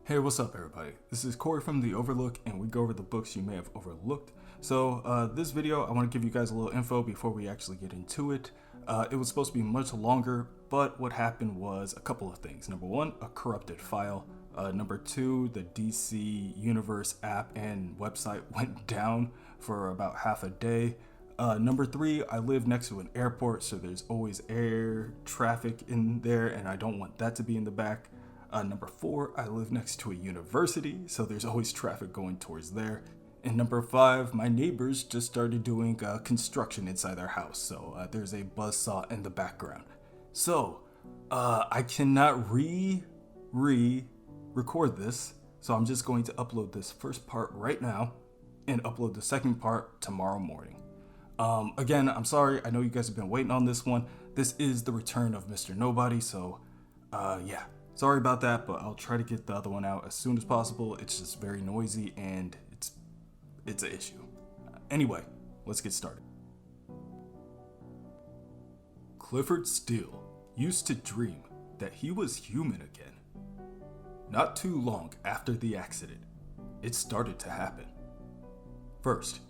Hey, what's up everybody? This is Corey from the OverLook, and we go over the books you may have overlooked. So this video, I want to give you guys a little info before we actually get into it. It was supposed to be much longer, but what happened was a couple of things. Number one, a corrupted file. Number two, the DC Universe app and website went down for about half a day. Number three, I live next to an airport, so there's always air traffic in there, and I don't want that to be in the back. Number four, I live next to a university, so there's always traffic going towards there. And number five, my neighbors just started doing construction inside their house, so there's a buzzsaw in the background. So, I cannot record this, so I'm just going to upload this first part right now and upload the second part tomorrow morning. Again, I'm sorry, I know you guys have been waiting on this one. This is the return of Mr. Nobody, so yeah. Sorry about that, but I'll try to get the other one out as soon as possible. It's just very noisy and it's an issue. Anyway, let's get started. Clifford Steele used to dream that he was human again. Not too long after the accident, it started to happen. First,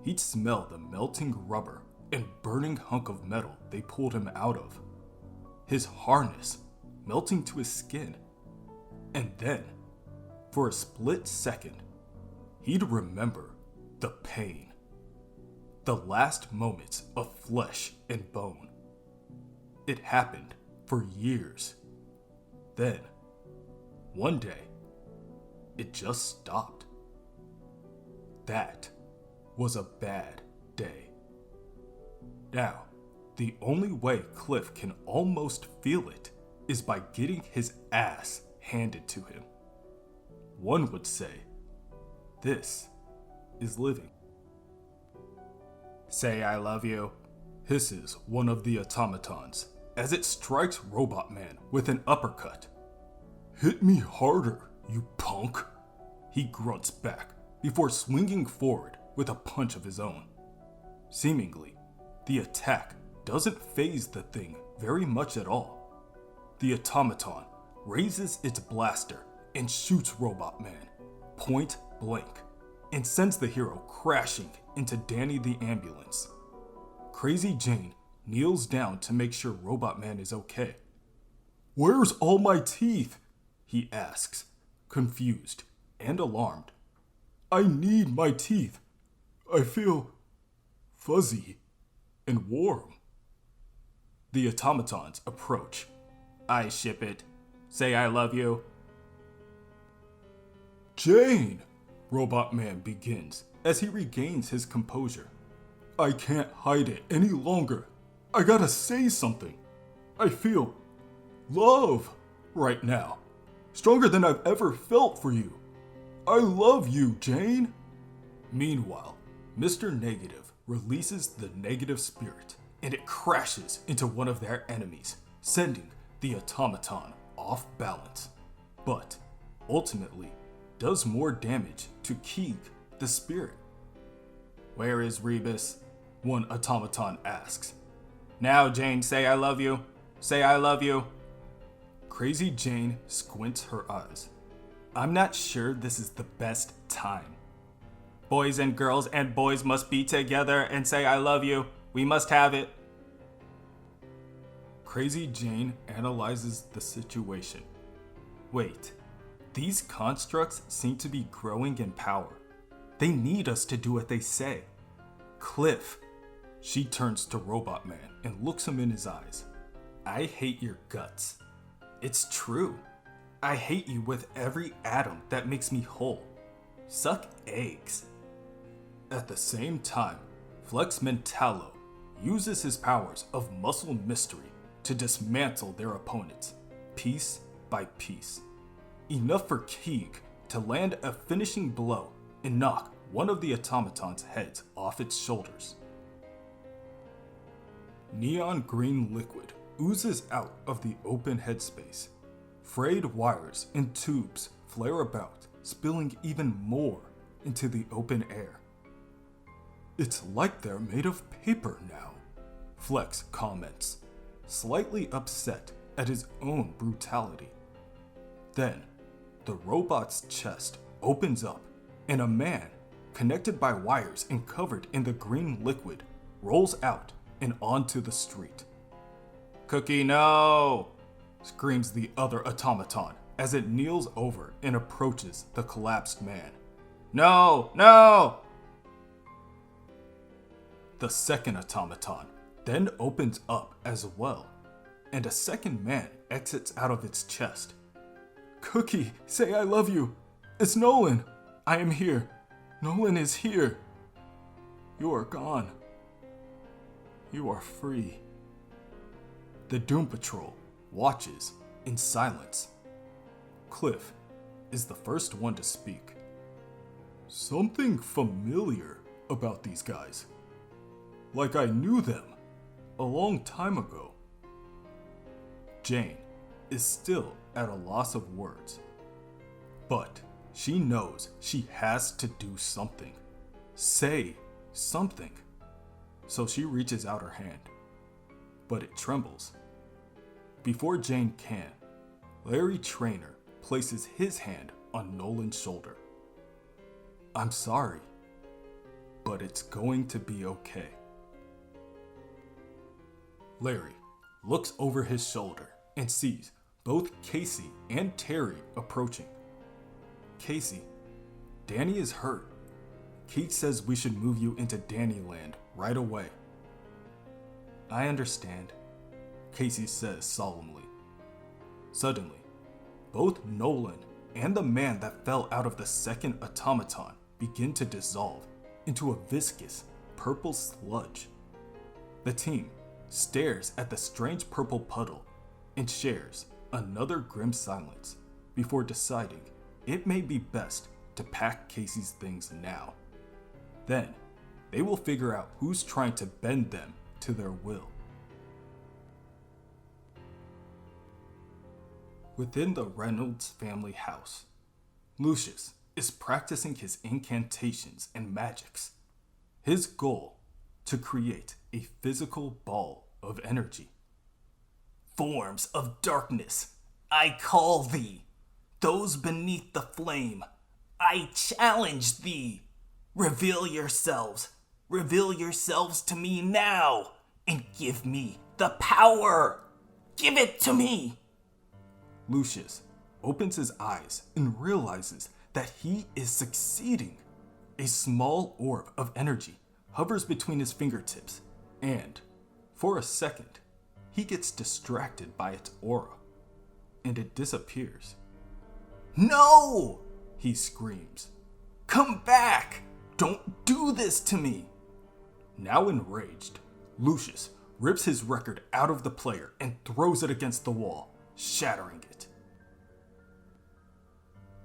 he'd smell the melting rubber and burning hunk of metal they pulled him out of. His harness melting to his skin. And then, for a split second, he'd remember the pain. The last moments of flesh and bone. It happened for years. Then, one day, it just stopped. That was a bad day. Now, the only way Cliff can almost feel it is by getting his ass handed to him. One would say, this is living. "Say I love you," hisses one of the automatons as it strikes Robot Man with an uppercut. "Hit me harder, you punk," he grunts back before swinging forward with a punch of his own. Seemingly, the attack doesn't faze the thing very much at all. The automaton raises its blaster and shoots Robot Man point blank and sends the hero crashing into Danny the ambulance. Crazy Jane kneels down to make sure Robot Man is okay. "Where's all my teeth?" he asks, confused and alarmed. "I need my teeth. I feel fuzzy and warm." The automatons approach. "I ship it. Say I love you." "Jane," Robot Man begins as he regains his composure. "I can't hide it any longer. I gotta say something. I feel love right now. Stronger than I've ever felt for you. I love you, Jane." Meanwhile, Mr. Negative releases the negative spirit and it crashes into one of their enemies, sending the automaton off balance, but ultimately does more damage to Keeg, the spirit. "Where is Rebus?" one automaton asks. "Now, Jane, say I love you. Say I love you." Crazy Jane squints her eyes. "I'm not sure this is the best time. Boys and girls and boys must be together and say I love you. We must have it." Crazy Jane analyzes the situation. Wait, these constructs seem to be growing in power. They need us to do what they say. Cliff. She turns to Robot Man and looks him in his eyes. "I hate your guts. It's true. I hate you with every atom that makes me whole. Suck eggs." At the same time, Flex Mentallo uses his powers of muscle mystery to dismantle their opponents, piece by piece. Enough for Keeg to land a finishing blow and knock one of the automaton's heads off its shoulders. Neon green liquid oozes out of the open headspace. Frayed wires and tubes flare about, spilling even more into the open air. "It's like they're made of paper now," Flex comments, slightly upset at his own brutality. Then, The robot's chest opens up, and a man, connected by wires and covered in the green liquid, rolls out and onto the street. "Cookie, no!" screams the other automaton as it kneels over and approaches the collapsed man. "No! No!" The second automaton then opens up as well, and a second man exits out of its chest. "Cookie, say I love you. It's Nolan. I am here. Nolan is here. You are gone. You are free." The Doom Patrol watches in silence. Cliff is the first one to speak. "Something familiar about these guys. Like I knew them a long time ago." Jane is still at a loss of words, but she knows she has to do something. Say something. So she reaches out her hand, but it trembles. Before Jane can, Larry Traynor places his hand on Nolan's shoulder. "I'm sorry, but it's going to be okay." Larry looks over his shoulder and sees both Casey and Terry approaching. "Casey, Danny is hurt. Keith says we should move you into Dannyland right away." "I understand," Casey says solemnly. Suddenly, both Nolan and the man that fell out of the second automaton begin to dissolve into a viscous purple sludge. The team stares at the strange purple puddle and shares another grim silence before deciding it may be best to pack Casey's things now. Then, they will figure out who's trying to bend them to their will. Within the Reynolds family house, Lucius is practicing his incantations and magics. His goal, to create a physical ball of energy. "Forms of darkness, I call thee. Those beneath the flame, I challenge thee. Reveal yourselves to me now, and give me the power. Give it to me." Lucius opens his eyes and realizes that he is succeeding. A small orb of energy hovers between his fingertips, and, for a second, he gets distracted by its aura, and it disappears. "No!" he screams. "Come back! Don't do this to me!" Now enraged, Lucius rips his record out of the player and throws it against the wall, shattering it.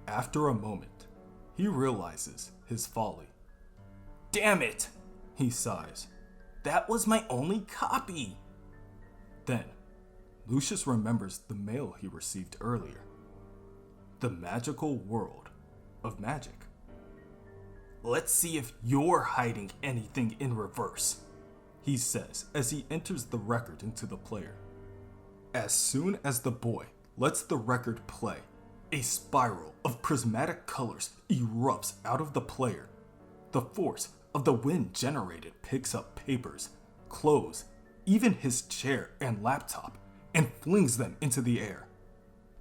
After a moment, he realizes his folly. "Damn it!" he sighs. "That was my only copy." Then, Lucius remembers the mail he received earlier. The magical world of magic. "Let's see if you're hiding anything in reverse," he says as he enters the record into the player. As soon as the boy lets the record play, a spiral of prismatic colors erupts out of the player. The force of the wind generated picks up papers, clothes, even his chair and laptop, and flings them into the air.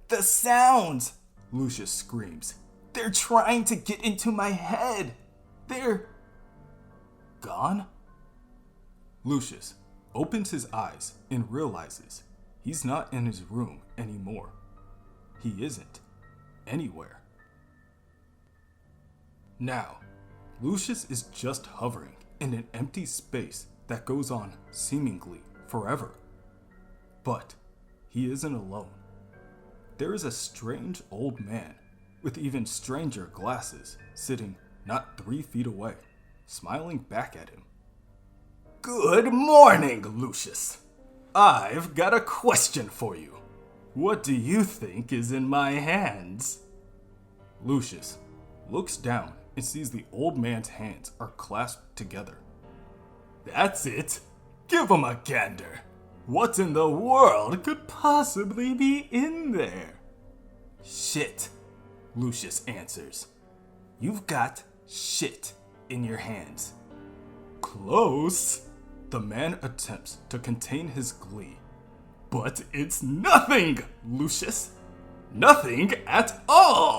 "The sounds!" Lucius screams. "They're trying to get into my head! They're gone?" Lucius opens his eyes and realizes he's not in his room anymore. He isn't anywhere. Now, Lucius is just hovering in an empty space that goes on seemingly forever. But he isn't alone. There is a strange old man with even stranger glasses sitting not 3 feet away, smiling back at him. "Good morning, Lucius. I've got a question for you. What do you think is in my hands?" Lucius looks down and sees the old man's hands are clasped together. "That's it. Give him a gander. What in the world could possibly be in there?" "Shit. Lucius answers. You've got shit in your hands. Close. The man attempts to contain his glee. But it's nothing, Lucius. Nothing at all.